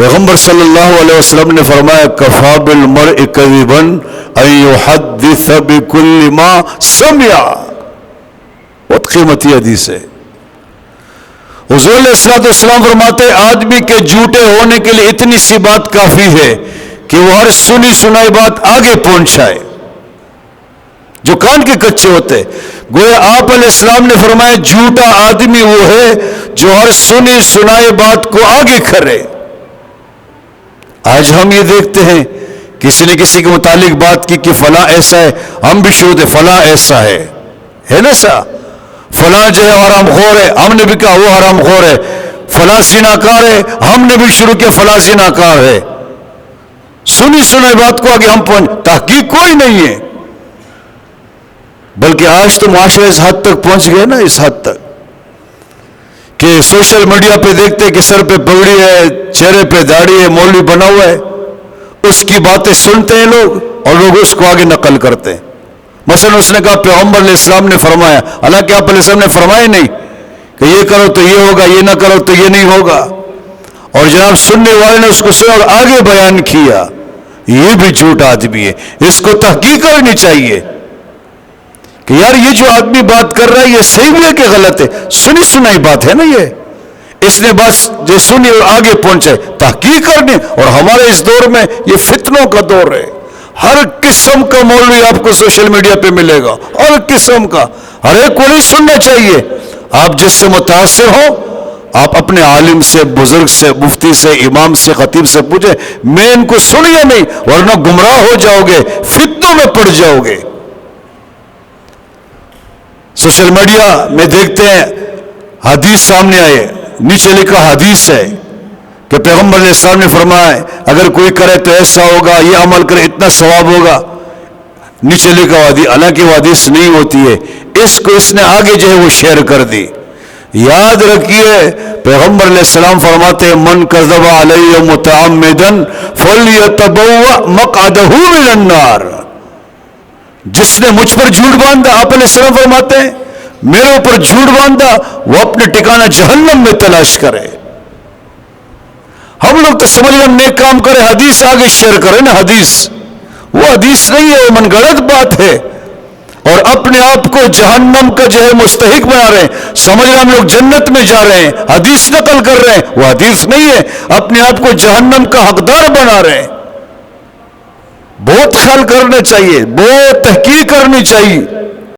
پیغمبر صلی اللہ علیہ وسلم نے فرمایا کفا بالمرء کذبا ان یحدث بکل ما سمع. بہت قیمتی حدیث ہے. حضور علیہ السلام فرماتے آدمی کے جھوٹے ہونے کے لیے اتنی سی بات کافی ہے کہ وہ ہر سنی سنائی بات آگے پہنچائے جو کان کے کچے ہوتے. گویا آپ علیہ السلام نے فرمایا جھوٹا آدمی وہ ہے جو ہر سنی سنائی بات کو آگے کرے. آج ہم یہ دیکھتے ہیں کسی نے کسی کے متعلق بات کی کہ فلاں ایسا ہے, ہم بھی شروع ہوتے فلاں ایسا ہے نا سا, فلاں جو ہے حرام خور ہے, ہم نے بھی کہا وہ حرام خور ہے, فلاں زناکار ہے, ہم نے بھی شروع کیا فلاں زناکار ہے. سنی سنائی بات کو آگے ہم پہنچ, تحقیق کوئی نہیں ہے. بلکہ آج تو معاشرے اس حد تک پہنچ گئے نا, اس حد تک کہ سوشل میڈیا پہ دیکھتے کہ سر پہ پگڑی ہے, چہرے پہ داڑھی ہے, مولوی بنا ہوا ہے, اس کی باتیں سنتے ہیں لوگ اور لوگ اس کو آگے نقل کرتے ہیں. مثلا اس نے کہا پیغمبر علیہ السلام نے فرمایا, حالانکہ آپ علیہ السلام نے فرمایا نہیں کہ یہ کرو تو یہ ہوگا, یہ نہ کرو تو یہ نہیں ہوگا, اور جناب سننے والے نے اس کو سنا اور آگے بیان کیا. یہ بھی جھوٹ آدمی ہے, اس کو تحقیق کرنی چاہیے کہ یار یہ جو آدمی بات کر رہا ہے یہ صحیح بھی ہے کہ غلط ہے. سنی سنائی بات ہے نا یہ, اس نے بس جو سنی اور آگے پہنچے, تحقیق کرنے. اور ہمارے اس دور میں یہ فتنوں کا دور ہے, ہر قسم کا مولوی آپ کو سوشل میڈیا پہ ملے گا, ہر قسم کا, ہر ایک کو نہیں سننا چاہیے. آپ جس سے متاثر ہو آپ اپنے عالم سے, بزرگ سے, مفتی سے, امام سے, خطیب سے پوچھیں میں ان کو سن یا نہیں, ورنہ گمراہ ہو جاؤ گے, فتنوں میں پڑ جاؤ گے. سوشل میڈیا میں دیکھتے ہیں حدیث سامنے آئے, نیچے لکھا حدیث ہے کہ پیغمبر علیہ السلام نے فرمایا اگر کوئی کرے تو ایسا ہوگا, یہ عمل کرے اتنا ثواب ہوگا. نیچے لکھا حدیث, حالانکہ وہ حدیث نہیں ہوتی ہے, اس کو اس نے آگے جو ہے وہ شیئر کر دی. یاد رکھیے پیغمبر علیہ السلام فرماتے ہیں من کذب علی متعمدا فلیتبوأ مقعدہ من النار. جس نے مجھ پر جھوٹ باندھا, آپ علیہ السلام فرماتے ہیں میرے اوپر جھوٹ باندھا, وہ اپنے ٹھکانہ جہنم میں تلاش کرے. ہم لوگ تو سمجھ رہے ہم نیک کام کرے, حدیث آگے شیئر کرے نا, حدیث وہ حدیث نہیں ہے, وہ من گڑت بات ہے, اور اپنے آپ کو جہنم کا جو ہے مستحق بنا رہے ہیں. سمجھ رہے ہم لوگ جنت میں جا رہے ہیں, حدیث نقل کر رہے ہیں, وہ حدیث نہیں ہے, اپنے آپ کو جہنم کا حقدار بنا رہے ہیں. بہت خیال کرنا چاہیے, بہت تحقیق کرنی چاہیے.